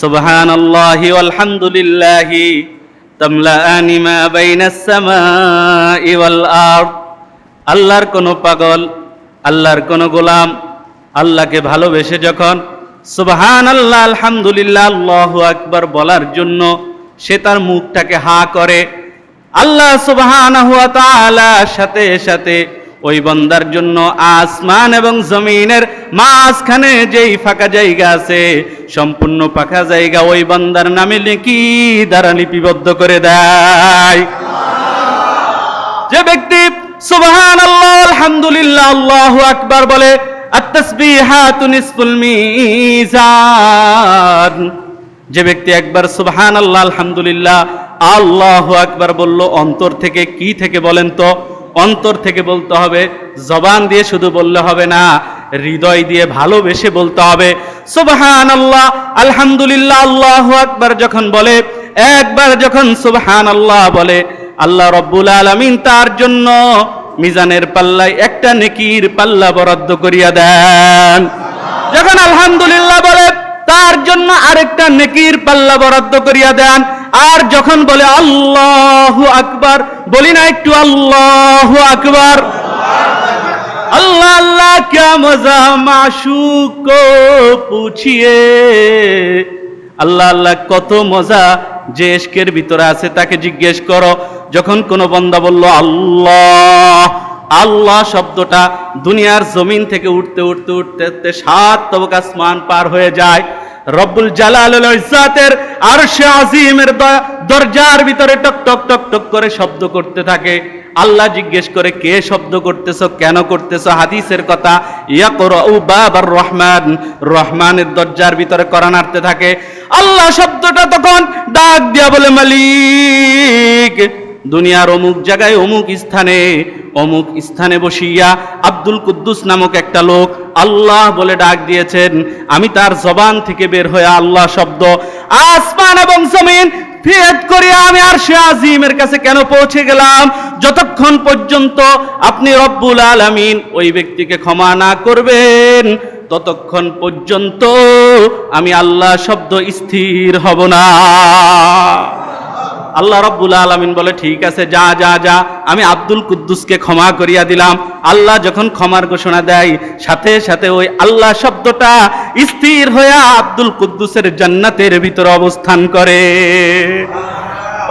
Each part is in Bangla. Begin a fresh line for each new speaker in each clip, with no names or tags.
সুবহানাল্লাহি ওয়ালহামদুলিল্লাহি তামলাআনি মা বাইনাস সামাই ওয়াল আরদ। আল্লাহর কোন পাগল, আল্লাহর কোন গোলাম আল্লাহকে ভালোবেসে যখন সুবহানাল্লাহ, আলহামদুলিল্লাহ, আল্লাহু আকবার বলার জন্য সে তার মুখটাকে হা করে, আল্লাহ সুবহানাহু ওয়া তাআলা সাথে সাথে ওই বান্দার জন্য আসমান এবং জমিনের মাঝখানে যেই ফাঁকা জায়গা আছে, সম্পূর্ণ ফাঁকা জায়গা ওই বান্দার নামে নেকি দ্বারা লিপিবদ্ধ করে দেয়। যে ব্যক্তি সুবহানাল্লাহ, আলহামদুলিল্লাহ, আল্লাহু আকবার বলে, আত-তাসবিহাতু নিসফুল মিজান, যে ব্যক্তি একবার সুবহানাল্লাহ, আলহামদুলিল্লাহ, আল্লাহু আকবার বলল, অন্তর থেকে, কি থেকে বলেন তো? অন্তর থেকে বলতে হবে, জবান দিয়ে শুধু বললে হবে না, হৃদয় দিয়ে ভালোবেসে বলতে হবে। সুবহানাল্লাহ, আলহামদুলিল্লাহ, আল্লাহু আকবার যখন বলে, একবার যখন সুবহানাল্লাহ বলে, আল্লাহ রব্বুল আলামিন তার জন্য মিজানের পাল্লায় একটা নেকির পাল্লা বরাদ্দ করিয়া দেন। যখন আলহামদুলিল্লাহ বলে, তার জন্য আরেকটা নেকির পাল্লা বরাদ্দ করিয়া দেন। আর যখন বলে আল্লাহু আকবার, বলি না একটু আল্লাহু আকবার? আল্লাহ আল্লাহ ক্যা মজা মাশূক কো পুছিয়ে, আল্লাহ আল্লাহ কত মজা যে ইশকের ভিতরে আছে তাকে জিজ্ঞেস করো। যখন কোন বান্দা বলল আল্লাহ, আল্লাহ শব্দটা দুনিয়ার জমিন থেকে উঠতে উঠতে উঠতে উঠতে 7 তবক আসমান পার হয়ে যায়, রব্বুল জালালুল ইজ্জাতের আরশে আজিমের দরজার ভিতরে টক টক টক টক করে শব্দ করতে থাকে। আল্লাহ জিজ্ঞেস করে, কে শব্দ করতেছো, কেন করতেছো? হাদিসের কথা, ইয়াকরাউ বাবার রহমান, রহমানের দরজার ভিতরে করা নাড়তে থাকে। আল্লাহ শব্দটা তখন ডাক দিয়া বলে, মালিক, দুনিয়ার অমুক জায়গায় অমুক স্থানে বসিয়া আব্দুল কুদ্দুস নামক একটা লোক আল্লাহ বলে ডাক দিয়েছেন। আমি তার জবান থেকে বের হয়ে আল্লাহ শব্দ আসমান এবং জমিন ভেদ করিয়া আমি আরশে আজিমের কাছে কেন পৌঁছে গেলাম? যতক্ষণ পর্যন্ত আপনি রব্বুল আলামিন ওই ব্যক্তিকে ক্ষমা না করবেন, ততক্ষণ পর্যন্ত আমি আল্লাহ শব্দ স্থির হব না। আল্লাহ রব্বুল আলামিন বলে, ঠিক আছে, যা যা যা, আমি আব্দুল কুদ্দুসকে ক্ষমা করিয়া দিলাম। আল্লাহ যখন ক্ষমার ঘোষণা দেয়, সাথে সাথে ওই আল্লাহ শব্দটা স্থির হয়ে আব্দুল কুদ্দুসের জান্নাতের ভিতরে অবস্থান করে।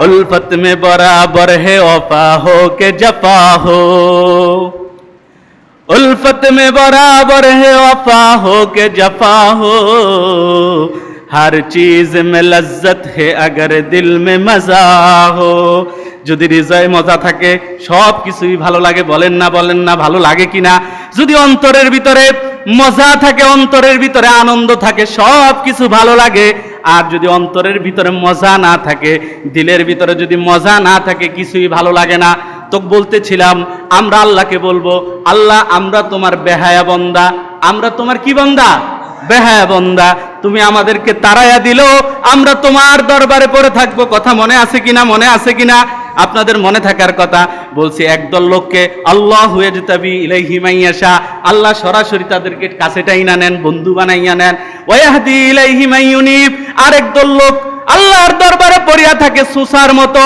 উলফত মে বরাবর হে ওফা হো কে জফা হো, উলফত মে বরাবর হে ওফা হো কে জফা হো, हर चीज में लज्जत है अगर दिल में मजा हो। যদি হৃদয়ে মজা থাকে সব কিছুই ভালো লাগে, বলেন না ভালো লাগে কিনা? যদি অন্তরের ভিতরে মজা থাকে, অন্তরের ভিতরে আনন্দ থাকে, সব কিছু ভালো লাগে। আর যদি অন্তরের ভিতরে মজা না থাকে, দিলের ভিতরে যদি মজা না থাকে, কিছুই ভালো লাগে না। তো বলতেছিলাম, আমরা আল্লাহকে বলবো, আল্লাহ আমরা তোমার বেহায়া বান্দা, আমরা তোমার কি বান্দা? বেহায়া বান্দা। তুমি আমাদেরকে তাড়াইয়া দিলো, আমরা তোমার দরবারে পড়ে থাকবো। কথা মনে আছে কিনা? মনে আছে কিনা? আপনাদের মনে থাকার কথা বলছি। একদল লোককে আল্লাহ ইয়াজতাবি ইলাইহি মাইয়াশা, আল্লাহ সরাসরি তাদেরকে কাছে টাইনা নেন, বন্ধু বানাইয়া নেন। ওয়াহদি ইলাইহি মাইয়ুনিব, আরেকদল লোক আল্লাহর দরবারে পড়িয়া থাকে সুসার মতো,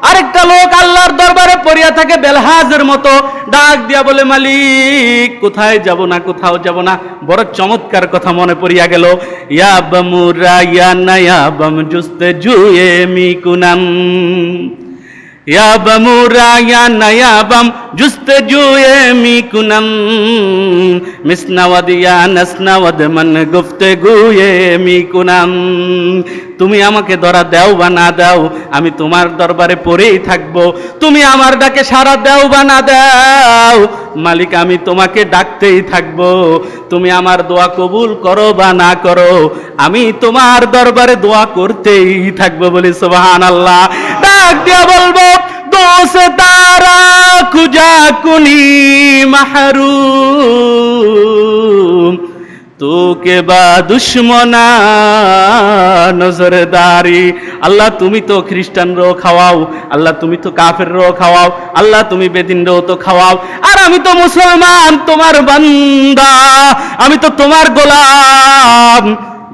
আরেকটা লোক আল্লাহর দরবারে পড়িয়া থাকে বেলহাজের মতো। ডাক দিয়া বলে, মালিক, কোথায় যাব না, কোথাও যাব না। বড় চমৎকার কথা মনে পড়িয়া গেল। ইয়া বামুরা ইয়া নায়া বাম জুস্তে জুয়ে মিকুনাম, ইয়া বামুরা ইয়া নায়া বাম জুস্তে জুয়ে মিকুনাম, মিসনাওয়াদ ইয়া নাসনাওয়াদ মান গুফতে গুয়ে মিকুনাম। তুমি আমাকে ধরা দাও বা না দাও, আমি তোমার দরবারে পড়েই থাকবো। তুমি আমার ডাকে সাড়া দাও বা না দাও, মালিক আমি তোমাকে ডাকতেই থাকবো। তুমি আমার দোয়া কবুল করো বা না করো, আমি তোমার দরবারে দোয়া করতেই থাকবো। বলি সুবহানাল্লাহ। ডাক দিয়া বলবো, দোসে তারা কুজা কুনি মাহরুম, তো কে বা দুশ্মনা নজরদারি। আল্লাহ তুমি তো খ্রিস্টানরাও খাওয়াও, আল্লাহ তুমি তো কাফেররাও খাওয়াও, আল্লাহ তুমি বেদিনরাও তো খাওয়াও, আর আমি তো মুসলমান, তোমার বান্দা, আমি তো তোমার গোলাম।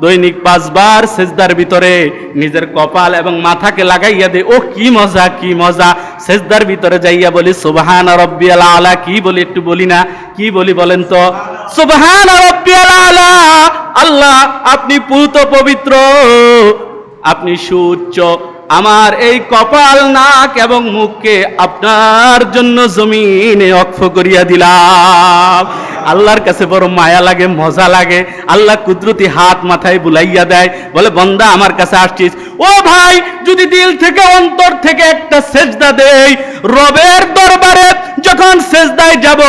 দৈনিক 5 বার সেজদার ভিতরে নিজের কপাল এবং মাথাকে লাগাইয়া দে। ও কি মজা, কি মজা! সেজদার ভিতরে যাইয়া বলি সুবহান রাব্বিয়াল আলা। কি বলি একটু বলি না? কি বলি বলেন তো? সুবহান রাব্বিয়াল আলা। আল্লাহ আপনি পূত পবিত্র, আপনি সুউচ্চ। আমার এই কপাল, নাক এবং মুখকে আপনার জন্য জমিনে ওয়াকফ করিয়া দিলাম। আল্লাহর কাছে বড় মায়া লাগে, মজা লাগে। আল্লাহ কুদরতি হাত মাথায় বুলাইয়া দেয়, বলে বান্দা আমার কাছে আসছিস। ও ভাই, যদি দিল থেকে অন্তর থেকে একটা সেজদা দেই রবের দরবারে, যখন সেজদায় যাব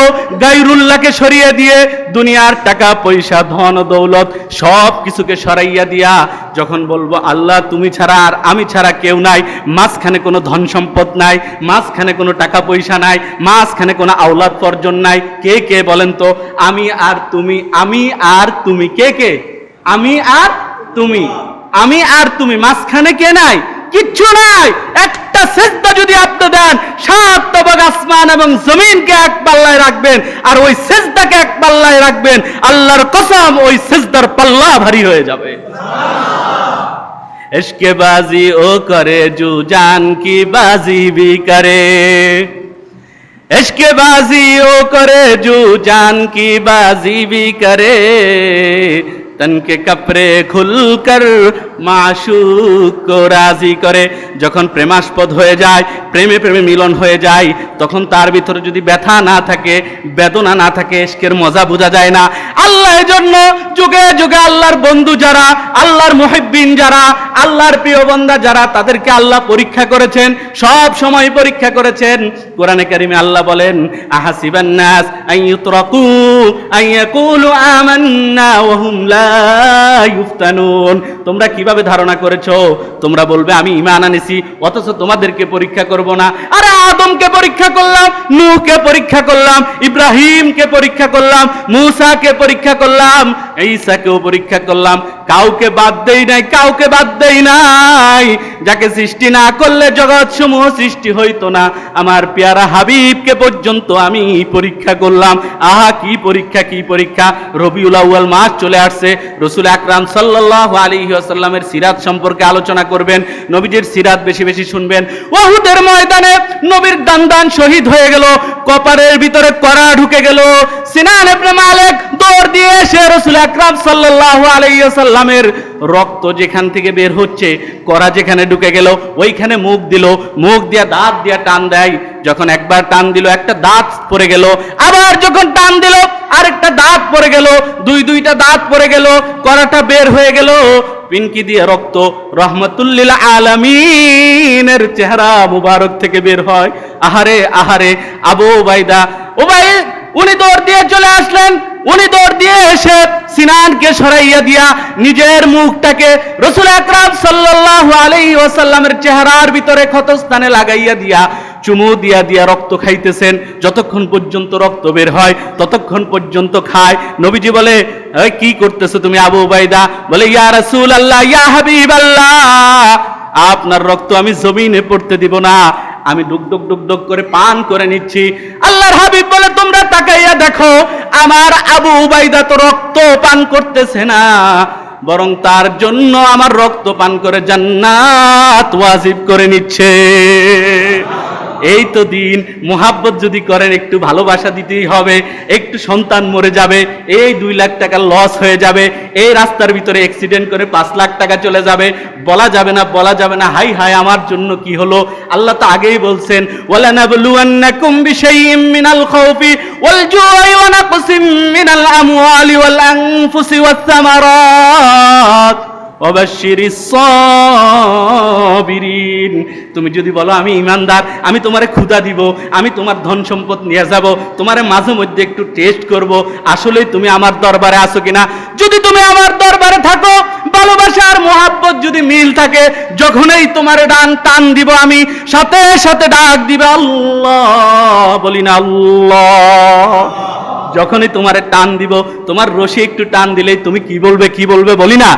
গায়রুল্লাহকে সরিয়ে দিয়ে, দুনিয়ার টাকা পয়সা ধন দৌলত সব কিছুকে সরাইয়া দিয়া যখন বলবো আল্লাহ তুমি ছাড়া আর আমি ছাড়া কেউ নাই, মাঝখানে কোনো ধন সম্পদ নাই, মাঝখানে কোনো টাকা পয়সা নাই, মাঝখানে কোনো আওলাদ পর্যন্ত নাই, কে কে বলেন তো? আমি আর তুমি, আমি আর তুমি। কে কে? আমি আর তুমি, আমি আর তুমি। মাঝখানে কে নাই? কিচ্ছু নাই। একটা সেজদা যদি আপনি দেন, 7 তবাক আসমান এবং জমিনকে এক পাল্লায় রাখবেন, আর ওই সেজদাকে এক পাল্লায় রাখবেন, আল্লাহর কসম ওই সেজদার পাল্লা ভারী হয়ে যাবে। ইশকে বাজি ও করে জু জান কি বাজি भी करे, इश्क़ बाजी ओ करे जो जान की बाजी भी करे, तन के कपड़े खुलकर माशूक को राजी करे। যখন প্রেমাস্পদ হয়ে যায়, প্রেমে প্রেমে মিলন হয়ে যায়, তখন তার ভিতরে যদি ব্যথা না থাকে, বেদনা না থাকে, ইশকের মজা বোঝা যায় না। আল্লাহ এজন্য যুগে যুগে আল্লাহর বন্ধু যারা, আল্লাহর মুহিব্বিন যারা, আল্লাহর প্রিয় বান্দা যারা, তাদেরকে আল্লাহ পরীক্ষা করেছেন, সব সময় পরীক্ষা করেছেন। কোরআনে কারিমে আল্লাহ বলেন আহাসিবান নাস আন ইউতরাকু আন ইয়াকুলু আমান্না ওয়া হুম লা ইফতানুন। তোমরা কিভাবে ধারণা করেছো তোমরা বলবে আমি ঈমান আনেছি, অথচ তোমাদেরকে পরীক্ষা করব না? আরে আদমকে পরীক্ষা করলাম, নূহকে পরীক্ষা করলাম, ইব্রাহিমকে পরীক্ষা করলাম, মূসাকে পরীক্ষা করলাম, ঈসাকেও পরীক্ষা করলাম। কাউকে বাদ দেই নাই, কাউকে বাদ দেই নাই। যাকে সৃষ্টি না করলে জগৎ সমূহ সৃষ্টি হইতো না, আমার পেয়ারা হাবিবকে পর্যন্ত আমি পরীক্ষা করলাম। আহা কি পরীক্ষা, কি পরীক্ষা! রবিউল আউয়াল মাস চলে আসছে, রাসূল আকরাম সাল্লাল্লাহু আলাইহি ওয়াসাল্লামের সিরাত সম্পর্কে আলোচনা করবেন, নবীজির সিরাত বেশি বেশি শুনবেন। উহুদের ময়দানে নবীর দান শহীদ হয়ে গেল, কপারের ভিতরে কড়া ঢুকে গেল। সিনান ইবনে মালিক দৌড় দিয়ে এসে রাসূল আকরাম সাল্লাল্লাহু আলাইহি ওয়াসাল্লামের রক্ত যেখান থেকে বের হচ্ছে, কড়া যেখানে ঢুকে গেল, ওইখানে মুখ দিল, মুখ দিয়া দাঁত দিয়া টান দেয়। যখন একবার টান দিল একটা দাঁত পড়ে গেল, আবার যখন টান দিল আরেকটা দাঁত পড়ে গেল, দুইটা দাঁত পড়ে গেল, কড়াটা বের হয়ে গেল, পিনকি দিয়ে রক্ত রহমাতুল লিল আলামিনের চেহারা মুবারক থেকে বের হয়। আহারে আহারে! আবু উবাইদা উনি দৌড় দিয়ে চলে আসলেন। উনি দৌড় দিয়ে এসে সিনানকে সরাইয়া দিয়া নিজের মুখটাকে রাসূল আকরাম সাল্লাল্লাহু আলাইহি ওয়াসাল্লামের চেহারার ভিতরে ক্ষতস্থানে লাগাইয়া দিয়া চুমু দিয়া দিয়া রক্ত খাইতেছেন। যতক্ষণ পর্যন্ত রক্ত বের হয় ততক্ষণ পর্যন্ত খায়। নবীজি বলে কি করতেছো তুমি আবু উবাইদা? বলে ইয়া রাসূলুল্লাহ, ইয়া হাবিবাল্লাহ, আপনার রক্ত আমি জমিনে পড়তে দিব না, আমি ডুক ডুক ডুক ডুক করে পান করে নিচ্ছি। আল্লাহর হাবিব বলে তোমরা তাকাইয়া দেখো, আমার আবু উবাইদা তো রক্ত পান করতেছে না, বরং তার জন্য আমার রক্ত পান করে জান্নাত ওয়াজিব করে নিচ্ছে। এই তো দিন। মোহাব্বত যদি করেন, একটু ভালোবাসা দিতেই হবে। একটু সন্তান মরে যাবে, এই 2 লাখ টাকা লস হয়ে যাবে, এই রাস্তার ভিতরে অ্যাক্সিডেন্ট করে 5 লাখ টাকা চলে যাবে, বলা যাবে না, বলা যাবে না হাই হাই আমার জন্য কি হলো। আল্লাহ তো আগেই বলছেন ওয়ালা নাবলুয়ান্নাকুম বিশাইইম মিনাল খাউফি ওয়াল জুই ওয়া নাকসিম মিনাল আমওয়ালি ওয়াল আনফুসি ওয়াস সামারাত ওয়াবাশশিরিস সাবিরিন। তুমি যদি বলো আমি ইমানদার, আমি তোমারে ক্ষুধা দিব, আমি তোমার ধন সম্পদ নিয়ে যাব, তোমারে মাঝে মধ্যে একটু টেস্ট করব, আসলে তুমি আমার দরবারে আছো কিনা। যদি তুমি আমার দরবারে থাকো, ভালোবাসা আর মোহাব্বত যদি মিল থাকে, যখনই তোমার টান দিব আমি সাথে সাথে ডাক দিবে আল্লাহ, বলি না আল্লাহ। যখনই তোমারে টান দিব, তোমার রশি একটু টান দিলেই তুমি কি বলবে, কি বলবে বলি না?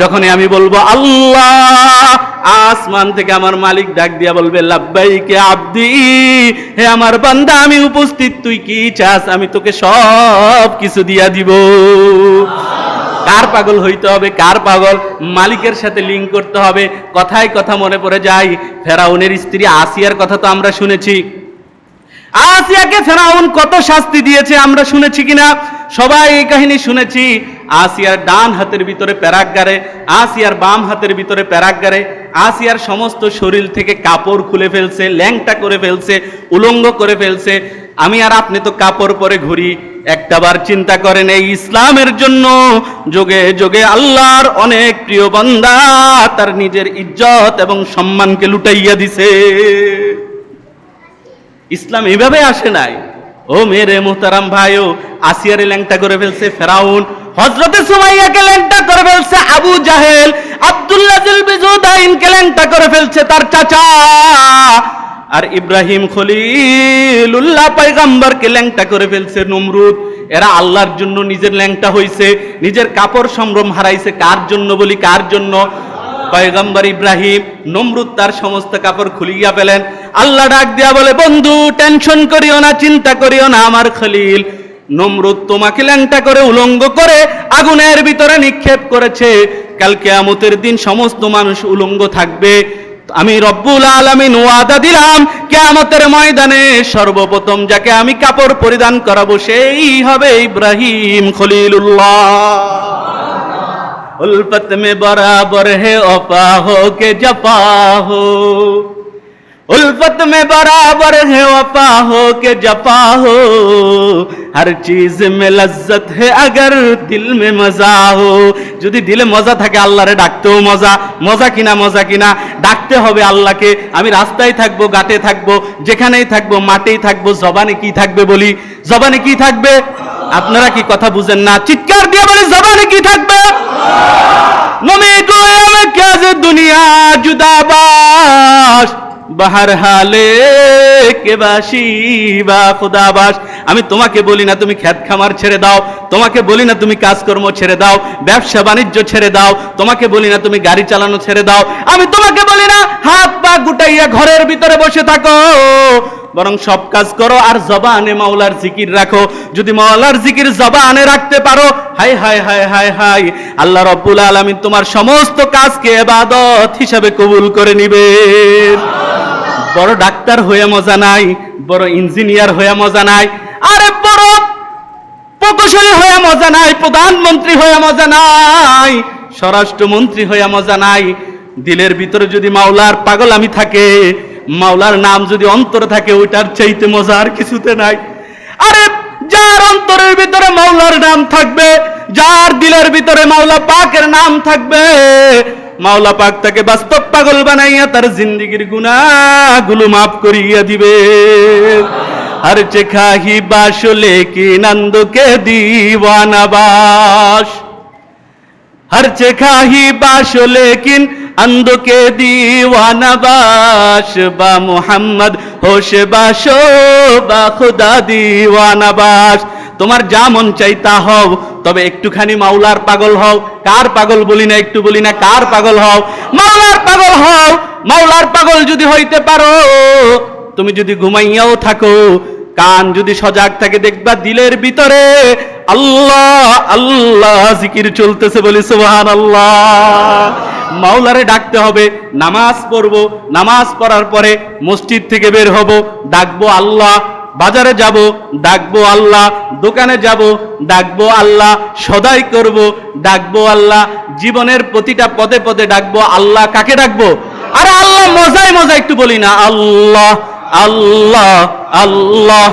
যখনই আমি বলবো আল্লাহ, আসমান থেকে আমার মালিক ডাক দিয়া বলবে লাব্বাইকে আব্দি, হে আমার বান্দা আমি উপস্থিত, তুই কি চাস আমি তোকে সব কিছু দিয়া দিব। কার পাগল হইতে হবে, কার পাগল? মালিকের সাথে লিঙ্ক করতে হবে। কথায় কথা মনে পড়ে যায় ফেরাউনের স্ত্রী আসিয়ার কথা তো আমরা শুনেছি। আসিয়াকে ফেরাউন কত শাস্তি দিয়েছে আমরা শুনেছি কিনা? সবাই এই কাহিনী শুনেছি। আসিয়ার ডান হাতের ভিতরে প্যারাকগারে, আসিয়ার বাম হাতের ভিতরে প্যারাকগারে, আসিয়ার সমস্ত শরীর থেকে কাপড় খুলে ফেলছে, ল্যাংটা করে ফেলছে, উলঙ্গ করে ফেলছে। আমি আর আপনি তো কাপড় পরে ঘুরি, একটাবার চিন্তা করেন এই ইসলামের জন্য যোগে যোগে আল্লাহর অনেক প্রিয় বান্দা তার নিজের ইজ্জত এবং সম্মানকে লুটাইয়া দিছে। ইসলাম এভাবে আসে নাই। ও মেরে মুহতারাম ভাইও, আসিয়ারে ল্যাংটা করে ফেলছে ফেরাউন, হযরতে সুমাইয়াকে ল্যাংটা করে ফেলছে আবু জাহেল, আব্দুল্লাহ যুলবিজুদাইনকে ল্যাংটা করে ফেলছে তার চাচা, আর ইব্রাহিম খলিলুল্লাহ পয়গম্বরকে ল্যাংটা করে ফেলছে নমরুদ। এরা আল্লাহর জন্য নিজের ল্যাংটা হইছে, নিজের কাপড় সম্ভ্রম হারাইছে। কার জন্য বলি, কার জন্য? পয়গম্বর ইব্রাহিম, নমরুদ তার সমস্ত কাপড় খুলিয়া ফেলেন। আল্লাহ ডাক দিয়া বলে, বন্ধু টেনশন করিও না, চিন্তা করিও না আমার খলিল, নমরুদ তোমাকে ল্যাংটা করে উলঙ্গ করে আগুনের ভিতরে নিক্ষেপ করেছে। কাল কিয়ামতের দিন সমস্ত মানুষ উলঙ্গ থাকবে। আমি রব্বুল আলামিন ওয়াদা দিলাম কিয়ামতের ময়দানে সর্বপ্রথম যাকে আমি কাপড় পরিধান করাবো সেই হবে ইব্রাহিম খলিলুল্লাহ। उल्फत में बराबर है वफा हो के जफा हो, उल्फत में बराबर है वफा हो के जफा हो, हर चीज में लज्जत है अगर दिल में मजा हो। যদি দিলে মজা থাকে আল্লাহরে ডাকতেও মজা, মজা কিনা, মজা কিনা, ডাকতে হবে আল্লাহকে। আমি রাস্তায় থাকবো, ঘাটে থাকবো, যেখানেই থাকবো, মাঠেই থাকবো, জবানে কি থাকবে বলি, জবানে কি থাকবে? আপনারা কি কথা বুঝেন না? চিৎকার দিয়ে বলি, জবানে কি থাকবে? নমি গোলামে কাজ দুনিয়া জুদাবাস, বাহার হালে কে বাসি বা খুদাবাস। আমি তোমাকে বলি না তুমি খেত খামার ছেড়ে দাও, তোমাকে বলি না তুমি কাজকর্ম ছেড়ে দাও, ব্যবসা বাণিজ্য ছেড়ে দাও, তোমাকে বলি না তুমি গাড়ি চালানো ছেড়ে দাও, আমি তোমাকে বলি না হাত পা গুটাইয়া ঘরের ভিতরে বসে থাকো, বরং সব কাজ করো আর জবানে মাওলার জিকির রাখো। যদি মাওলার জিকির জবানে রাখতে পারো, হায় হায় হায় হায় হায়, আল্লাহ রাব্বুল আলামিন তোমার সমস্ত কাজকে ইবাদত হিসাবে কবুল করে নিবেন। বড় ডাক্তার হয়ে মজা নাই, বড় ইঞ্জিনিয়ার হয়ে মজা নাই, আরে বড় প্রকৌশলী হয়ে মজা নাই, প্রধানমন্ত্রী হয়ে মজা নাই, স্বরাষ্ট্রমন্ত্রী হয়ে মজা নাই। দিলের ভিতরে যদি মাওলার পাগল আমি থাকে, মাওলার নাম যদি অন্তরে থাকে, ওইটার চাইতে মজা আর কিছুতে নাই। আরে যার অন্তরের ভিতরে মাওলার নাম থাকবে, যার দিলের ভিতরে মাওলা পাকের নাম থাকবে, মাওলা পাক তাকে বাস্তব পাগল বানাইয়া তার জিন্দেগির গুনাহগুলো মাফ করিয়া দিবে। हर चिखाही बाश लेकिन नंद के दीवाना बाश, हर चिखाही बाश लेकिन अंध के दीवाना बाश, बा मोहम्मद होश बाशो बा खुदा दीवाना बाश। তোমার যা মন চাই তা হও, তবে একটুখানি মাওলার পাগল হও। কার পাগল বলি না, একটু বলি না, কার পাগল হও? মাওলার পাগল হও। মাওলার পাগল যদি হইতে পারো, তুমি যদি ঘুমাইয়াও থাকো, কান যদি সজাগ থাকে, দেখবা দিলের ভিতরে আল্লাহ আল্লাহ জিকির চলতেছে, বলি সুবহানাল্লাহ। মাওলারে ডাকতে হবে। নামাজ পড়বো, নামাজ পড়ার পরে মসজিদ থেকে বের হব, ডাকবো আল্লাহ। বাজারে যাব, ডাকবো আল্লাহ। দোকানে যাব, ডাকবো আল্লাহ। সদাই করব, ডাকবো আল্লাহ। জীবনের প্রতিটা পদে পদে ডাকবো আল্লাহ। কাকে ডাকবো? আরে আল্লাহ মজায় মজায় একটু বলি না, আল্লাহ আল্লাহ আল্লাহ।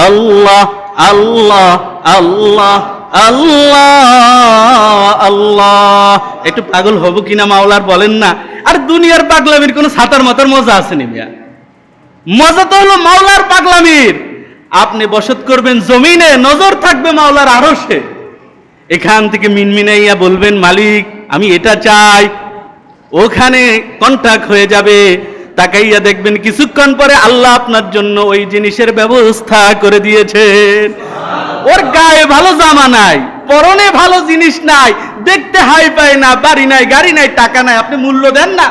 আল্লাহ আল্লাহ আল্লাহ আল্লাহ আল্লাহ। একটু পাগল হব কিনা মাওলার বলেন না। আর দুনিয়ার পাগলামির কোন ছাতার মাথার মজা আছে নি মিয়া? মজা তো হলো মাওলার পাগলামির। আপনি বসত করবেন জমিনে, নজর থাকবে মাওলার আরশে। এখান থেকে মিনমিনাইয়া বলবেন মালিক আমি এটা চাই, ওখানে কন্টাক্ট হয়ে যাবে। তাকাইয়া দেখবেন কিছুক্ষণ পরে আল্লাহ আপনার জন্য ওই জিনিসের ব্যবস্থা করে দিয়েছেন। ওর গায়ে ভালো জামা নাই, পরনে ভালো জিনিস নাই, দেখতে হাই পায় না, বাড়ি নাই, গাড়ি নাই, টাকা নাই, আপনি মূল্য দেন না?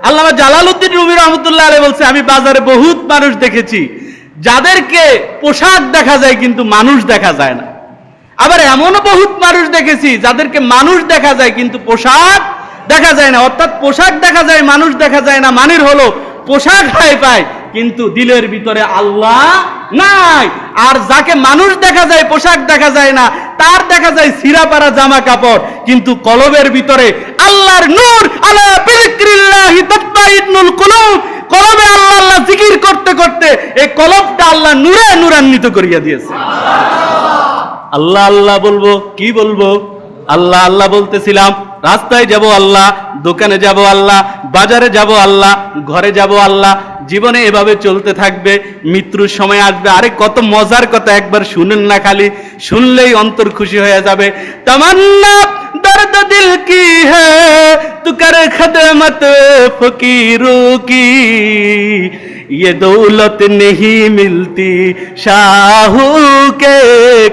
আল্লামা জালালউদ্দিন রুমি রহমতুল্লাহ আলাইহি বলছে, আমি বাজারে বহুত মানুষ দেখেছি যাদেরকে পোশাক দেখা যায় কিন্তু মানুষ দেখা যায় না। আবার এমনও বহুত মানুষ দেখেছি যাদেরকে মানুষ দেখা যায় কিন্তু পোশাক দেখা যায় না। অর্থাৎ পোশাক দেখা যায়, মানুষ দেখা যায় না, মানের হলো পোশাক হাই পায় কিন্তু দিলের ভিতরে আল্লাহ নাই। আর যাকে মানুষ দেখা যায়, পোশাক দেখা যায় না, তার দেখা যায় সিরাপাড়া জামা কাপড়, কিন্তু কলবের ভিতরে আল্লাহর নূর। আলা বিযিকরিল্লাহি তাতমাইন্নুল কুলুব। কলবে আল্লাহ আল্লাহ জিকির করতে করতে এই কলবটা আল্লাহ নূরে নূরান্বিত করিয়া দিয়েছে। আল্লাহ আল্লাহ বলবো, কি বলবো? আল্লাহ আল্লাহ বলতেছিলাম, রাস্তায় যাব আল্লাহ, দোকানে যাব আল্লাহ, বাজারে যাব আল্লাহ, ঘরে যাব আল্লাহ। জীবনে এভাবে চলতে থাকবে, মৃত্যুর সময় আসবে। আরে কত মজার কথা, একবার শুনেন না, খালি শুনলেই অন্তর খুশি হয়ে যাবে। তামান্না দর্দ দিল কি হ্যায় তু কর খদমত ফকিরোं की, ये दौलत नहीं मिलती शाहू के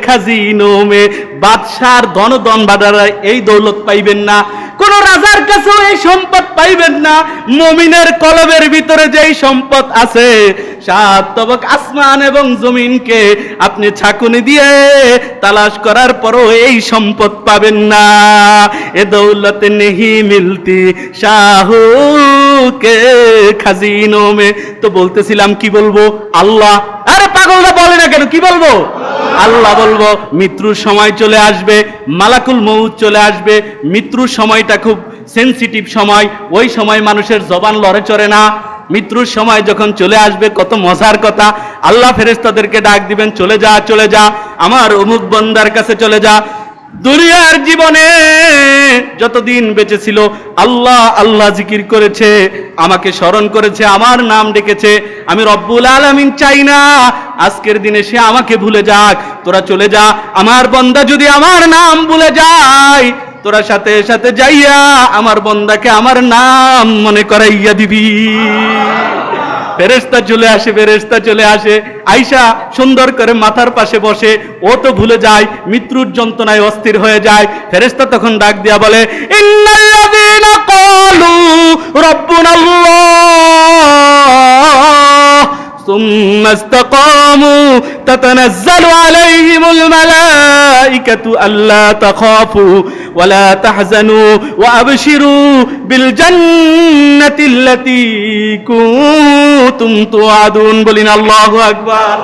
खजीनों में। বাদশার ধন ভান্ডারে এই দৌলত পাইবেন না, কোন রাজার কাছেও এই সম্পদ পাইবেন না। মুমিনের কলবের ভিতরে যেই সম্পদ আছে, সাত তবক আসমান এবং জমিনকে আপনি ছাকুনি দিয়ে তালাশ করার পরও এই সম্পদ পাবেন না। এ দৌলত নেহি মিলতি শাহু কে খাজিনো মে। তো বলতেছিলাম কি বলবো? আল্লাহ। আরে পাগলরা বলে না কেন, কি বলবো? আল্লাহ বলবো। মৃত্যুর সময় চলে আসবে, মালাকুল মউত চলে আসবে। মৃত্যুর সময়টা খুব সেনসিটিভ সময়, ওই সময় মানুষের জবান লড়ে চড়ে না। মৃত্যুর সময় যখন চলে আসবে, কত মজার কথা, আল্লাহ ফেরেশতাদেরকে ডাক দিবেন, চলে যা, চলে যা, আমার অমুক বান্দার কাছে চলে যা। দুনিয়ার জীবনে যতদিন বেঁচে ছিল আল্লাহ আল্লাহ জিকির করেছে, আমাকে স্মরণ করেছে, আমার নাম ডেকেছে। আমি রব্বুল আলামিন চাই না আজকের দিনে সে আমাকে ভুলে যাক। তোরা চলে যা, আমার বান্দা যদি আমার নাম ভুলে যায়, তোরা সাথে সাথে যাইয়া আমার বান্দাকে আমার নাম মনে করাইয়া দিবি। ফেরেশতা চলে আসে, ফেরেশতা চলে আসে, আয়েশা সুন্দর করে মাথার পাশে বসে। ও তো ভুলে যায়, মৃত্যুর যন্ত্রণায় অস্থির হয়ে যায়। ফেরেশতা তখন ডাক দিয়া বলে, ইন্নাল্লাযীনা ক্বালু রাব্বুনাল্লাহ সুম্মা ইসতাকামু তাতানাজ্জালু আলাইহিমুল মালাইকাতু আল্লা তাখাফু ওয়া লা তাহজানু ওয়া আবশিরু বিল জান্নাতিল্লাতী কুনতুম তুআদুন। বলিন আল্লাহু আকবার।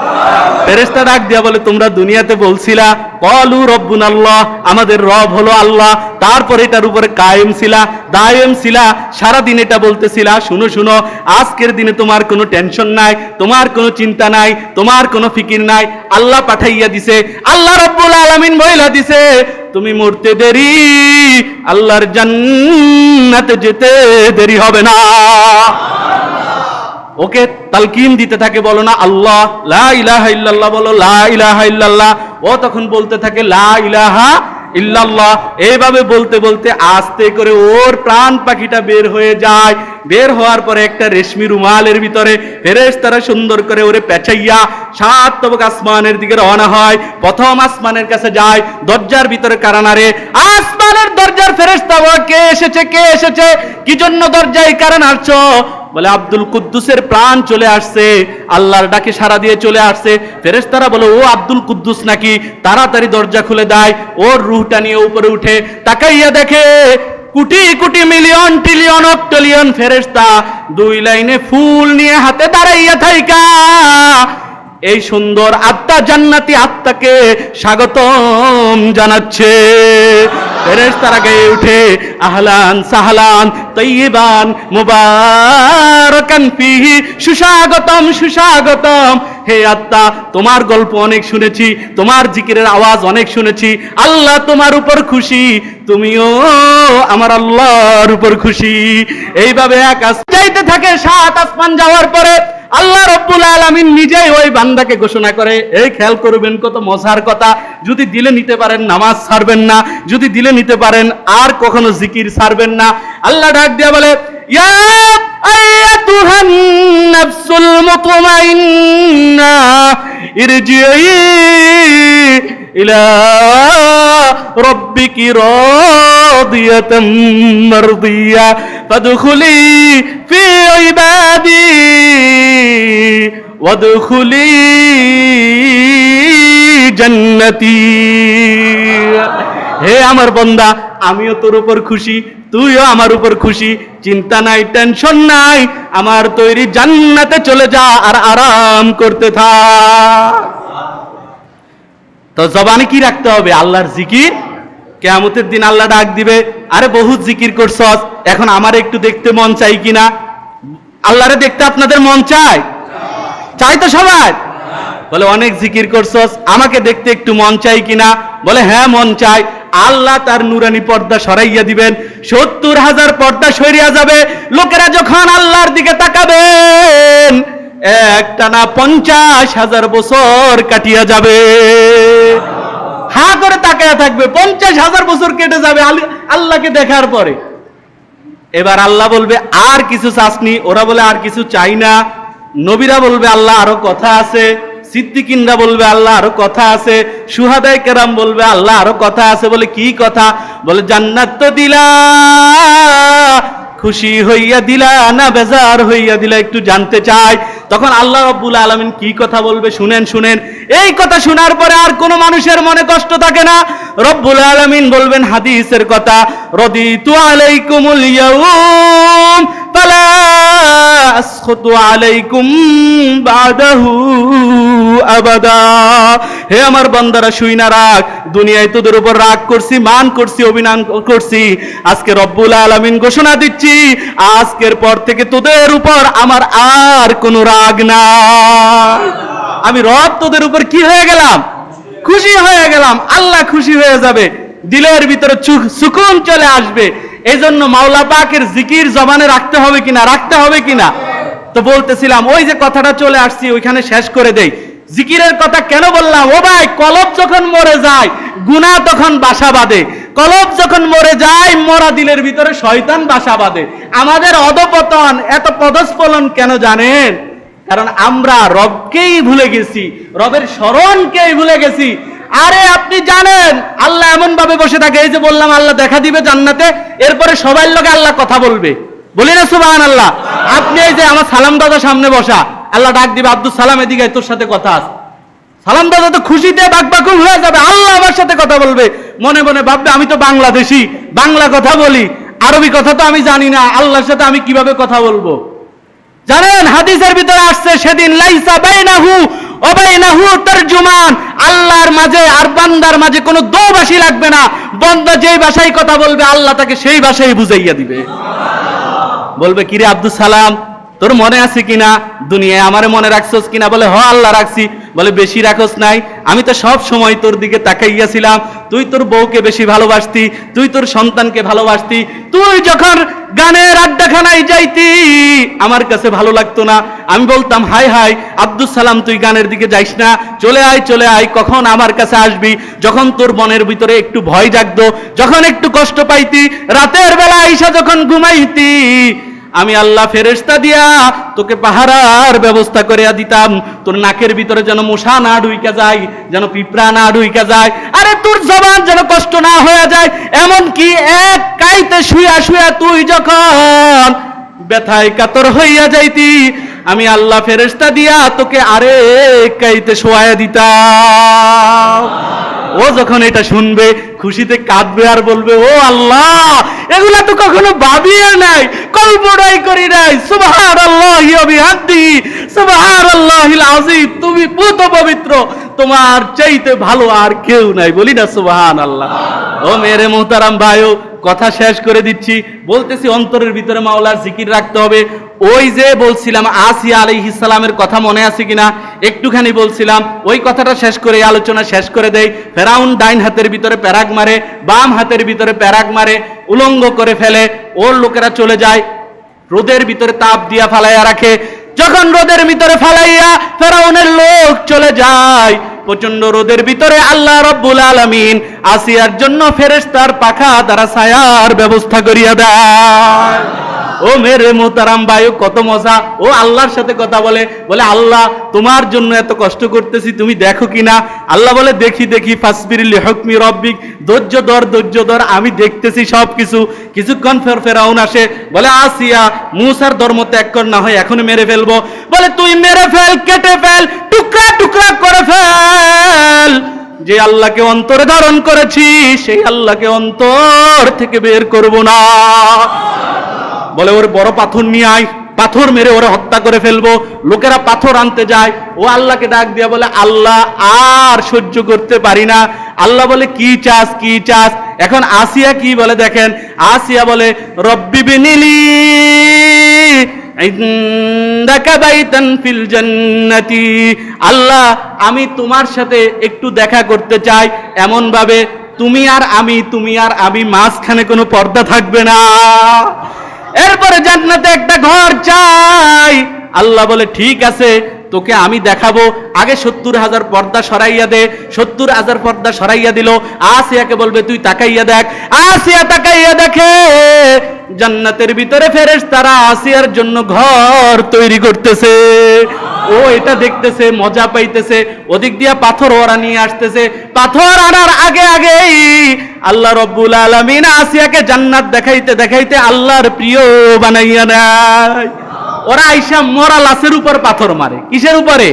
ফেরেশতা ডাক দিয়া বলে, তোমরা দুনিয়াতে বলছিলা ক্বালু রাব্বুনাল্লাহ, আমাদের রব হলো আল্লাহ, তারপর এটার উপরে কায়েম ছিলা, দায়েম ছিলা, সারা দিন এটা বলতেছিলা। শুনো শুনো, আজকের দিনে তোমার কোনো টেনশন নাই, তোমার কোনো চিন্তা নাই, তোমার কোনো ফিকির নাই। আল্লাহ পাঠাইয়া দিছে, আল্লাহ রাব্বুল আলামিন বইলা দিছে, তুমি মরতে দেরি, আল্লাহর জান্নাতে যেতে দেরি হবে না। ওকে তালকিন দিতে থাকে, বলো না আল্লাহ, লা ইলাহা ইল্লাল্লাহ, বলো লা ইলাহা ইল্লাল্লাহ। ও তখন বলতে থাকে লা ইলাহা ইল্লাল্লাহ। এইভাবে বলতে বলতে আস্তে করে ওর প্রাণ পাখিটা বের হয়ে যায়। বের হওয়ার পরে একটা রেশমি রুমালের ভিতরে ফেরেশতারা সুন্দর করে ওরে পেঁচাইয়া সাত তবক আসমানের দিকে রওনা হয়। প্রথম আসমানের কাছে যায়, দরজার ভিতরে কারা নারে? আসমানের দরজার ফেরেশতা। কে এসেছে, কে এসেছে, কি জন্য দরজায় কারা নাড়ছো? বলে আব্দুল কুদ্দুসের প্রাণ চলে আসছে, আল্লাহর ডাকে সাড়া দিয়ে চলে আসছে। ফেরেশতারা বলে, ও আব্দুল কুদ্দুস নাকি? তাড়াতাড়ি দরজা খুলে দেয়। ওর রূহটা নিয়ে উপরে উঠে তাকাইয়া দেখে crore crore million trillion octillion ফেরেশতা দুই লাইনে ফুল নিয়ে হাতে দাঁড়াইয়া থাইকা এই সুন্দর আত্মা, জান্নাতি আত্মাকে স্বাগতম জানাচ্ছে। ফেরেশতারা গেয়ে উঠে আহলান সাহলান তাইয়িবান মুবারাকান ফিহি, সুস্বাগতম সুস্বাগতম। হে আত্মা, তোমার গল্প অনেক শুনেছি, তোমার জিকিরের আওয়াজ অনেক শুনেছি, আল্লাহ তোমার উপর খুশি, তুমিও আমার আল্লাহর উপর খুশি। এইভাবে আকাশ যাইতে থাকে। সাত আসমান যাওয়ার পরে আল্লাহ রাব্বুল আলামিন নিজেই ওই বান্দাকে ঘোষণা করে। এই খেয়াল করবেন, কত মজার কথা। যদি দিলে নিতে পারেন নামাজ ছাড়বেন না, যদি দিলে নিতে পারেন আর কখনো জিকির ছাড়বেন না। আল্লাহ ডাক দিয়া বলে, ইয়া আইয়াতুহান নাফসুল মুতমাইন্না ইরজিই ইলা রব্বিকি রাদিয়াতাম মারদিয়া ফাদখুলি ফি ইবাদি ওয়াদখুলি জান্নাতি। হে আমার বান্দা, আমিও তোর উপর খুশি, তুইও আমার উপর খুশি, চিন্তা নাই, টেনশন নাই, আমার তৈরি জান্নাতে চলে যা আর আরাম করতে থাক। তো জবানে কি রাখতে হবে? আল্লাহর জিকির। কিয়ামতের দিন আল্লাহ ডাক দিবে, আরে বহুত জিকির করছস, এখন আমার একটু দেখতে মন চাই কিনা? আল্লাহরে দেখতে আপনাদের মন চায়? চাই তো সবাই? বলে অনেক জিকির করছস, আমাকে দেখতে একটু মন চাই কিনা? বলে হ্যাঁ মন চাই। আল্লাহ তার নুরানি পর্দা সরাইয়া দিবেন, 70,000 পর্দা সরিয়া যাবে। লোকেরা যখন আল্লাহর দিকে তাকাবেন, একটানা 50,000 বছর কাটিয়া যাবে। হা করে তাকায়া থাকবে, 50,000 বছর কেটে যাবে আল্লাহকে দেখার পরে। এবার আল্লাহ বলবে আর কিছু চাসনি? ওরা বলে আর কিছু চাই না। নবীরা বলবে আল্লাহ আরো কথা আছে। সিদ্দিকিনরা বলবে আল্লাহ আরো কথা আছে। শুহাদায়ে কেরাম বলবে আল্লাহ আরো কথা আছে। বলে কি কথা? বলে জান্নাত তো দিলা, খুশি হইয়া দিলা না বেজার হইয়া দিলা, একটু জানতে চাই। তখন আল্লাহ রাব্বুল আলামিন কি কথা বলবে শুনেন শুনেন। এই কথা শোনার পরে আর কোনো মানুষের মনে কষ্ট থাকে না। রব্বুল আলামিন বলবেন হাদিসের কথা, রাদিতু আলাইকুমুল ইয়াউম ফালা আসখতু আলাইকুম বাদাহু আবাদা। হে আমার বান্দারা শুইনা রাখ, দুনিয়ায় তোদের উপর রাগ করছি, মান করছি, অভিমান করছি। আজকে রব্বুল আলামিন ঘোষণা দিচ্ছি, আজকের পর থেকে তোদের উপর আমার আর কোনো রাগ না। আমি রব তোদের উপর কি হয়ে গেলাম? খুশি হয়ে গেলাম। আল্লাহ খুশি হয়ে যাবে, দিলের ভিতরে সুকুন চলে আসবে। এই জন্য মাওলা পাকের জিকির জবানে রাখতে হবে কিনা? রাখতে হবে কিনা? তো বলতেছিলাম, ওই যে কথাটা চলে আসছি ওইখানে শেষ করে দেই। জিকিরের কথা কেন বললাম? ও ভাই, কলব যখন মরে যায় গুনাহ তখন বাসা বাঁধে। কলব যখন মরে যায়, মরা দিলের ভিতরে শয়তান বাসা বাঁধে। আমাদের অধপতন, এত পদস্খলন কেন জানেন? কারণ আমরা রবকেই ভুলে গেছি, রবের স্মরণকেই ভুলে গেছি। আরে আপনি জানেন আল্লাহ এমন ভাবে বসে থাকে, এই যে বললাম আল্লাহ দেখা দিবে জান্নাতে, এরপরে সবার লগে আল্লাহ কথা বলবে। বলি না সুবহানাল্লাহ? আপনি এই যে আমার সালাম দাদা সামনে বসা, আল্লাহ ডাক দিবে, আব্দুল সালাম এদিকে তোর সাথে কথা আছে। সালাম দাদা তো খুশিতে বাকবাকুল হয়ে যাবে, আল্লাহ আমার সাথে কথা বলবে। মনে মনে ভাববে আমি তো বাংলাদেশি, বাংলা কথা বলি, আরবি কথা তো আমি জানি না, আল্লাহর সাথে আমি কিভাবে কথা বলবো? জানেন হাদিসের ভিতরে আসছে, সেদিন লাইসা বাইনাহু ওয়া বাইনাহু তারজুমান, আল্লাহর মাঝে আর বান্দার মাঝে কোনো দোভাষী লাগবে না। বান্দা যেই ভাষায় কথা বলবে আল্লাহ তাকে সেই ভাষায় বুঝাইয়া দিবে। বলবে কিরে আব্দুল সালাম, তোর মনে আছে কিনা? দুনিয়ায় আমারে মনে রাখছস কিনা? বলে হ আল্লাহ রাখছি। বলে বেশি রাখস নাই, আমি তো সব সময় তোর দিকে তাকাইয়াছিলাম। তুই তোর বউকে বেশি ভালোবাসতি, তুই তোর সন্তানকে ভালোবাসতি। তুই যখন গানের আড্ডাখানায় যাইতি আমার কাছে ভালো লাগতো না। আমি বলতাম হাই হাই আব্দুল সালাম, তুই গানের দিকে যাইস না, চলে আয় চলে আয়, কখন আমার কাছে আসবি? যখন তোর মনের ভিতরে একটু ভয় জাগতো, যখন একটু কষ্ট পাইতি, রাতের বেলা আইসা যখন ঘুমাইতি, আমি আল্লাহ ফেরেশতা দিয়া তোকে পাহারার ব্যবস্থা করে দিতাম। তোর নাকের ভিতরে যেন মশা না ঢুইকা যায়, যেন পিঁপড়া না ঢুইকা যায়, আরে তোর জবান যেন কষ্ট না হয়ে যায়। এমন কি এক কাইতে শুয়া শুয়া তুই যখন ব্যথায় কাতর হইয়া যাইতি, আমি আল্লাহ ফেরেশতা দিয়া তোকে আরেক কাইতে শোয়াইয়া দিতাম। ও যখন এটা শুনবে খুশিতে কাঁদবে আর বলবে ও আল্লাহ, এগুলা তো কখনো ভাবিয়ে নাই, কল্পনাই করি নাই। সুবহানাল্লাহি ওয়া বিহামদিহি সুবহানাল্লাহিল আযীম, তুমি পুত পবিত্র, তোমার চাইতে ভালো আর কেউ নাই। বলি না সুবহানাল্লাহ? ও মেরে মুহতারাম ভাইও, কথা শেষ করে দিচ্ছি। বলতেছি অন্তরের ভিতরে মাওলার জিকির রাখতে হবে। ওই যে বলছিলাম আসিয়া আলাইহিস সালামের কথা মনে আছে কিনা? একটুখানি বলছিলাম, ওই কথাটা শেষ করে আলোচনা শেষ করে দেই। ফেরাউন ডাইন হাতের ভিতরে প্যারাগ মারে, বাম হাতের ভিতরে প্যারাগ মারে, উলঙ্গ করে ফেলে। ওর লোকেরা চলে যায়, রোদের ভিতরে তাপ দিয়া ফালাইয়া রাখে। যখন রোদের ভিতরে ফালাইয়া ফেরাউনের লোক চলে যায়, প্রচন্ড রোদের ভিতরে আল্লাহ রাব্বুল আলামিন আসিয়ার জন্য ফেরেশতার পাখা দ্বারা ছায়ার ব্যবস্থা করিয়া দেয়। ও মেরে মোহতারাম ভাই, কত মজা। ও আল্লাহর সাথে কথা বলে, বলে আল্লাহ তোমার জন্য এত কষ্ট করতেছি, তুমি দেখো কিনা? আল্লাহ বলে দেখি দেখি, ফাসবির লিহুকমি রব্বিক, ধৈর্য ধর, আমি দেখতেছি সবকিছু। কিছুক্ষণ ফেরাউন আসে, বলে আসিয়া মূসার ধর্ম ত্যাগ কর, না হয় এখনই মেরে ফেলবো। বলে তুই মেরে ফেল, কেটে ফেল, টুকরা টুকরা করে ফেল, যে আল্লাহকে অন্তরে ধারণ করেছি সেই আল্লাহকে অন্তর থেকে বের করব না। বলে ওর বড় পাথর নিয়ে আয়, পাথর মেরে ওরা হত্যা করে ফেলবো। লোকেরা পাথর আনতে যায়, ও আল্লাহকে ডাক দিয়া বলে আল্লাহ আর সহ্য করতে পারি না। আল্লাহ বলে কি চাস, কি চাস? এখন আসিয়া কি বলে দেখেন, আসিয়া বলে রব্বি বিনিলি ইনদাকা বাইতান ফিল জান্নাতি, আল্লাহ আমি তোমার সাথে একটু দেখা করতে চাই, এমন ভাবে তুমি আর আমি মাঝখানে কোনো পর্দা থাকবে না। এরপরে জান্নাতে একটা ঘর চাই। আল্লাহ বলে ঠিক আছে, তোকে আমি দেখাবো, আগে 70,000 পর্দা সরাইয়া দে। 70,000 পর্দা সরাইয়া দিল। আসিয়াকে বলবে তুই তাকাইয়া দেখ। আসিয়া তাকাইয়া দেখে জান্নাতের ভিতরে ফেরেশতারা আসিয়ার জন্য ঘর তৈরি করতেছে। ও এটা দেখতেছে, মজা পাইতেছে। ওদিক দিয়া পাথর ওরা নিয়ে আসতেছে। পাথর আনার আগে আগেই আল্লাহ রব্বুল আলামিন আসিয়াকে জান্নাত দেখাইতে দেখাইতে আল্লাহর প্রিয় বানাইয়া নেয়। ওরা আইসা মরা লাশের উপর পাথর মারে। কিসের উপরে?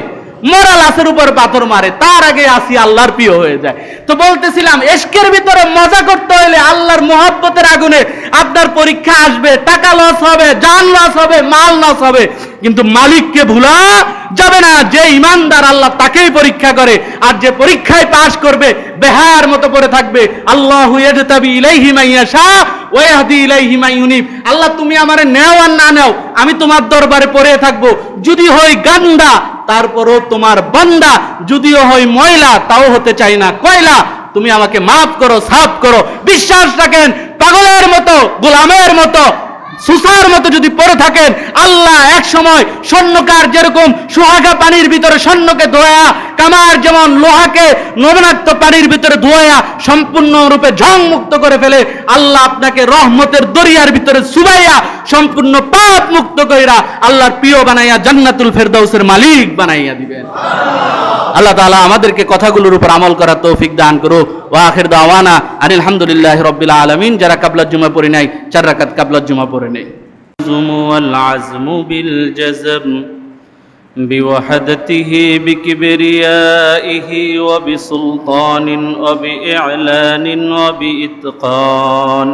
মরা লাশের উপর পাথর মারে। তার আগে আসিয়া আল্লাহর প্রিয় হয়ে যায়। তো বলতেছিলাম, ইশকের ভিতরে মজা করতে হলে আল্লাহর মহব্বতের আগুনে আপনার পরীক্ষা আসবে, টাকা লস হবে, জান লস হবে, মাল লস হবে, কিন্তু মালিককে ভুলা যাবে না। যে ইমানদার আল্লাহ তাকেই পরীক্ষা করে, আর যে পরীক্ষায় পাশ করবে বেহার মতো পড়ে থাকবে। আল্লাহু ইয়াজতাবি ইলাইহি মান ইয়াশা ওয়া ইয়াহদি ইলাইহি মান ইউনিব। আল্লাহ তুমি আমারে নেও আর না নেও, আমি তোমার দরবারে পড়ে থাকবো। যদি হই গান্দা তারপরও তোমার বান্দা, যদিও হই ময়লা তাও হতে চাই না কয়লা। তুমি আমাকে মাফ করো, সাফ করো। বিশ্বাস রাখেন, পাগলের মতো, গোলামের মতো, সুসার মতো যদি পড়ে থাকেন, আল্লাহ এক সময় স্বর্ণকার যেরকম সুহাগা পানির ভিতরে স্বর্ণকে ধোয়া, কামার যেমন লোহাকে লবণাক্ত পানির ভিতরে ধোয়া সম্পূর্ণরূপে ঝং মুক্ত করে ফেলে, আল্লাহ আপনাকে রহমতের দরিয়ার ভিতরে সুবাইয়া সম্পূর্ণ পাপ মুক্ত কইরা আল্লাহর প্রিয় বানাইয়া জান্নাতুল ফেরদাউসের মালিক বানাইয়া দিবেন। আল্লাহ তাআলা আমাদেরকে কথাগুলোর উপর আমল করার তৌফিক দান করুক। ওয়া আখির দাওয়ানা আনিল হামদুলিল্লাহি রাব্বিল আলামিন। যারা কাবলা জুমা পড়ে নাই, 4 রাকাত কাবলা জুমা পড়ে নেই। ওয়াল আযমু বিল জাযম বিওয়াহদাতিহি বিকিবরিয়াইহি ওয়া বিসুলতানিন ওয়া বিইলানিন ওয়া বিইতকান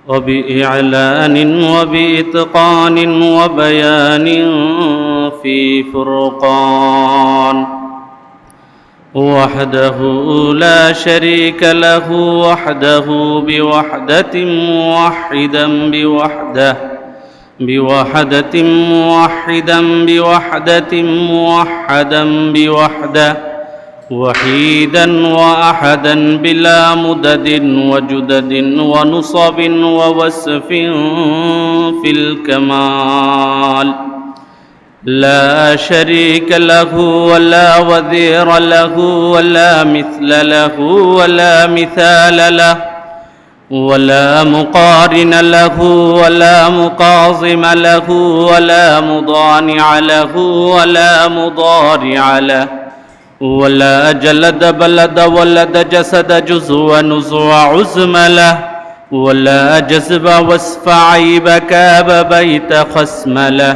وبإعلان وبإتقان وبيان في فرقان وحده لا شريك له وحده بوحدة موحدا بوحدة موحدا بوحدة موحدا بوحده وحيدا وأحدا بلا مدد وجدد ونصب ووصف في الكمال لا شريك له ولا وزير له ولا مثل له ولا مثال له ولا مقارن له ولا مقاظم له ولا مضانع له ولا مضارع له ولا جلد بلد ولد جسد جزء ونزع عزم له ولا جذب وصف عيب كاب بيت خصم له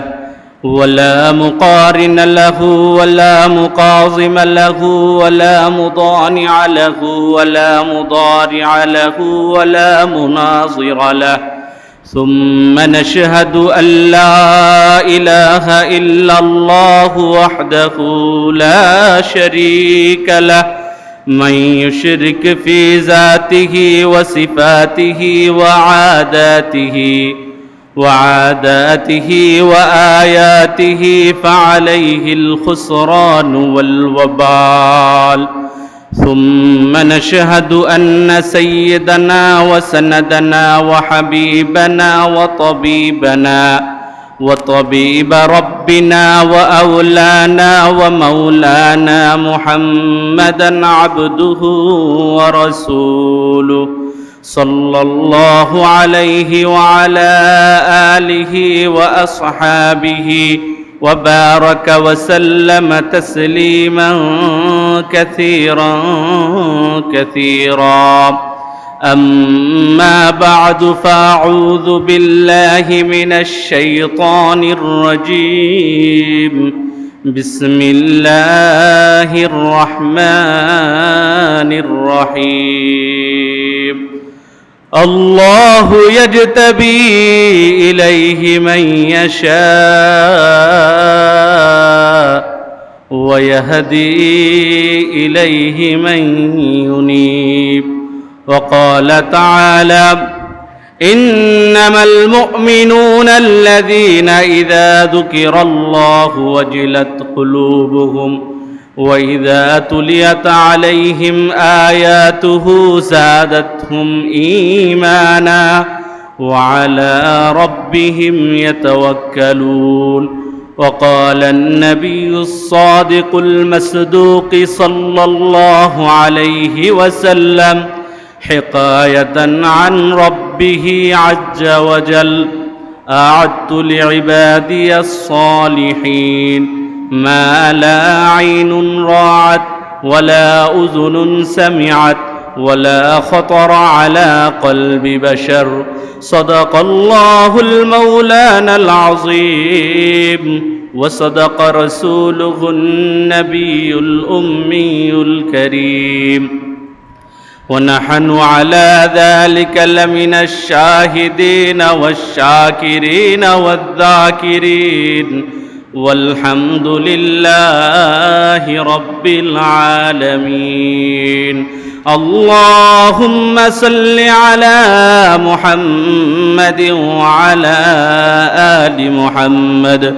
ولا مقارن له ولا مقاظم له ولا مضانع له ولا مضارع له ولا مناظر له ثم نشهد أن لا إله إلا الله وحده لا شريك له من يشرك في ذاته وصفاته وعاداته وآياته فعليه الخسران والوبال ثم نشهد أن سيدنا وسندنا وحبيبنا وطبيب ربنا وأولانا ومولانا محمدا عبده ورسوله صلى الله عليه وعلى آله وأصحابه وبارك وسلم تسليما كثيرا كثيرا. أما بعد، فأعوذ بالله من الشيطان الرجيم. بسم الله الرحمن الرحيم. الله يجتبي إليه من يشاء ويهدي إليه من ينيب. وقال تعالى: إنما المؤمنون الذين إذا ذكر الله وجلت قلوبهم وإذا تليت عليهم آياته زادتهم إيمانا وعلى ربهم يتوكلون. وقال النبي الصادق المصدوق صلى الله عليه وسلم حكاية عن ربه عز وجل: أعدت لعبادي الصالحين ما لا عين رأت ولا أذن سمعت ولا خطر على قلب بشر. صدق الله المولانا العظيم وصدق رسوله النبي الأمي الكريم. ونحن على ذلك لمن الشاهدين والشاكرين والذاكرين، والحمد لله رب العالمين. اللهم صل على محمد وعلى آل محمد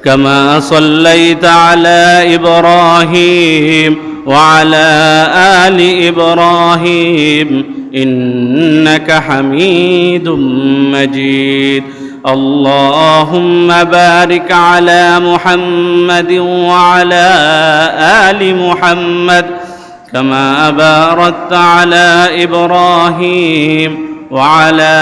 كما صليت على إبراهيم وعلى آل إبراهيم إنك حميد مجيد. اللهم بارك على محمد وعلى آل محمد كما باركت على إبراهيم وعلى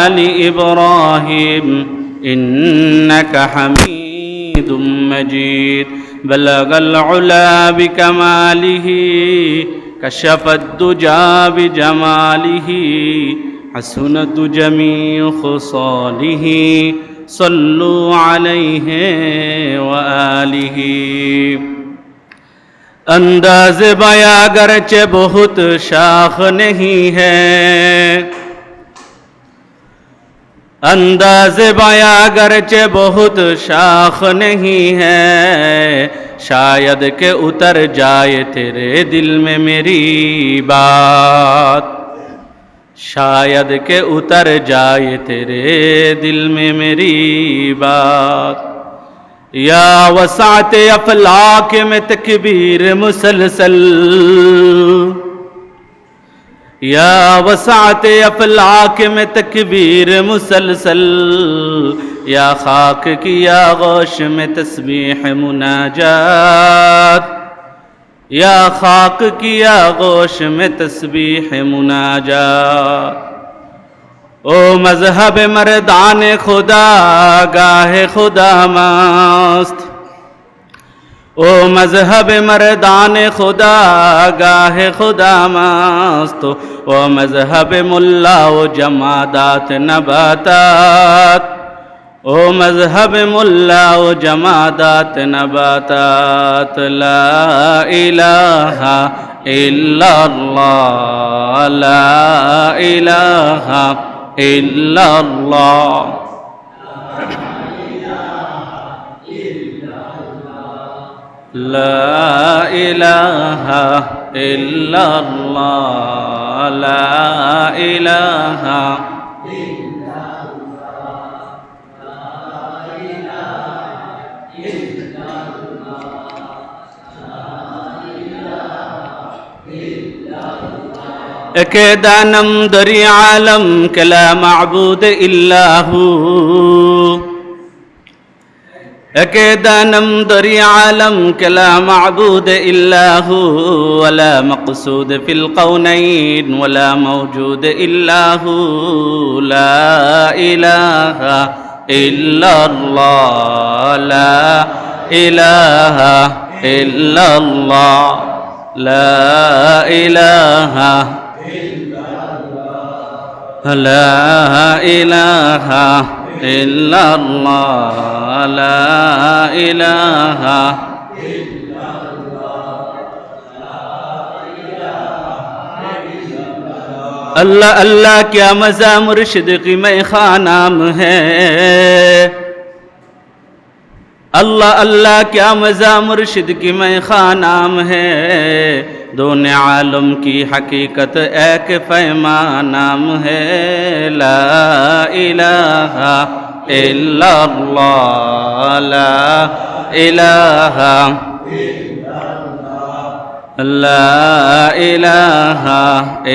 آل إبراهيم إنك حميد مجيد. بلغ العلا بكماله كشف الدجى بجماله حسنت جميع خصاله صلوا عليه وآله. انداز بیاں گرچہ بہت شاخ نہیں ہے، انداز بیاں گرچہ بہت شاخ نہیں ہے، شاید کہ اتر جائے تیرے دل میں میری بات، شاید کہ اتر جائے تیرے دل میں میری بات. یا وسعت افلاک میں تکبیر مسلسل، یا وسعت افلاک میں تکبیر مسلسل، یا خاک کی آغوش میں تسبیح مناجات، یا خاک کی آغوش میں تسبیح مناجات. او مذہب مردان خدا گاہ خدا مست، او مذہب مردان خدا گاہ خدا مست، او مذہب ملا و جمادات نباتات، او مذہب ملا و جمادات نباتات. لا الہ الا اللہ، لا الہ الا اللہ. لا الہ الا اللہ، لا الہ الا اللہ. ایک دانم دری عالم کہ لا معبود الا ہو، একেদানম দরি আলম কে লা মা'বুদ ইল্লা হু ওয়া লা মাকসুদ ফিল কাউনাইন ওয়া লা মাওজুদ ইল্লা হু লা ইলাহা ইল্লাল্লাহ লা ইলাহা ইল্লাল্লাহ লা ইলাহা লা ইলাহা ইল্লাল্লাহ লা ইলাহা अल्लाह अल्लाह क्या मज़ा मुर्शिद की मैं खानाम है अल्लाह अल्लाह क्या मज़ा मुर्शिद की मैं खानाम है दोने आलम की हकीकत एक पैमानाम है ला इलाहा इल्लल्लाह ला इलाहा ला इलाहा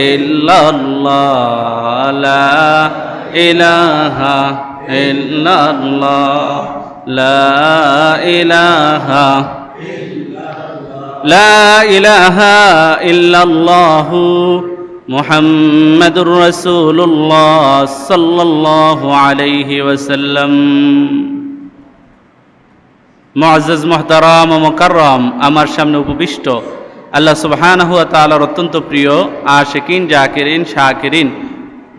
इल्लल्लाह ला इलाहा इल्लल्लाह ला इलाहा ला इलाहा इल्लल्लाह मुहम्मदुर रसूलुल्लाह सल्लल्लाहु अलैहि वसल्लम। मुअज्जज मुहतरम व मुकर्रम আমার সামনে উপবিষ্ট আল্লাহ সুবহানাহু ওয়া তাআলার অত্যন্ত প্রিয় আশিকিন জাকিরিন শাকিরিন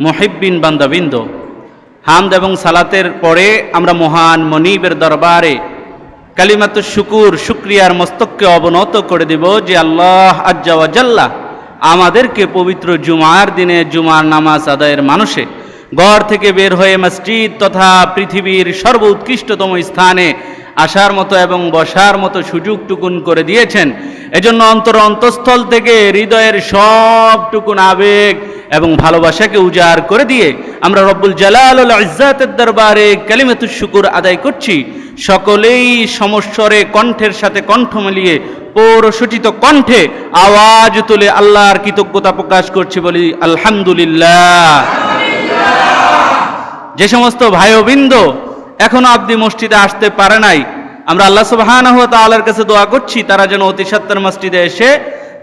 মুহিব্বিন বান্দাবৃন্দ, হামদ এবং সালাতের পরে আমরা মহান মনিবের দরবারে কালিমাতুশ শুকুর শুকরিয়ার মস্তককে অবনত করে দেব যে আল্লাহ আজ্জা ওয়া জাল্লা আমাদেরকে পবিত্র জুমার দিনে জুমার নামাজ আদায়ের মানুষে ঘর থেকে বের হয়ে মসজিদ তথা পৃথিবীর সর্বোৎকৃষ্টতম স্থানে আসার মতো এবং বসার মতো সুযোগটুকুন করে দিয়েছেন। এজন্য অন্তঃস্থল থেকে হৃদয়ের সবটুকুন আবেগ এবং ভালোবাসাকে উজাড় করে দিয়ে আমরা রব্বুল জালাল ওয়াল ইজ্জাতের দরবারে কালিমাতুশ শুকুর আদায় করছি। সকলেই সমস্বরে কণ্ঠের সাথে কণ্ঠ মিলিয়ে পৌরসূচিত কণ্ঠে আওয়াজ তুলে আল্লাহর কৃতজ্ঞতা প্রকাশ করছি, বলি আলহামদুলিল্লাহ। যে সমস্ত ভাইবৃন্দ এখনো অবধি মসজিদে আসতে পারে নাই, আমরা আল্লাহ সুবহানাহু ওয়া তাআলার কাছে দোয়া করছি তারা যেন অতি সত্বর মসজিদে এসে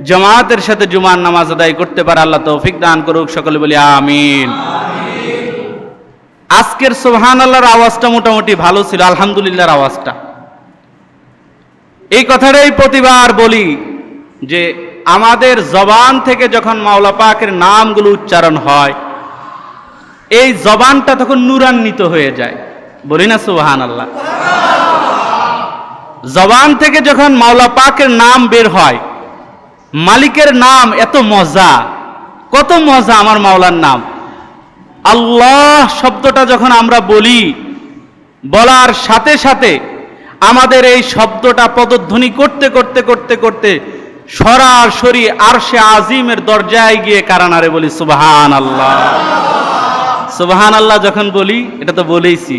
জামাতের সাথে জুমার নামাজ আদায় করতে পারে। আল্লাহ তৌফিক দান করুক, সকলে বলি আমিন। আজকের সুবহানাল্লাহর আওয়াজটা মোটামুটি ভালো ছিল, আলহামদুলিল্লাহর আওয়াজটা। এই কথাটাই প্রতিবার বলি যে আমাদের জবান থেকে যখন মাওলা পাকের নামগুলো উচ্চারণ হয় এই জবানটা তখন নূরান্বিত হয়ে যায়, বলি না সুবহানাল্লাহ। জবান থেকে যখন মাওলা পাকের নাম বের হয়, মালিকের নাম এত মজা, কত মজা আমার মাওলার নাম। আল্লাহ শব্দটা যখন আমরা বলি, বলার সাথে সাথে আমাদের এই শব্দটা পদধ্বনি করতে করতে করতে করতে সরাসরি আরশে আজিমের দরজায় গিয়ে কারানারে বলি সুবহানাল্লাহ। সুবহানাল্লাহ যখন বলি, এটা তো বলেইছি,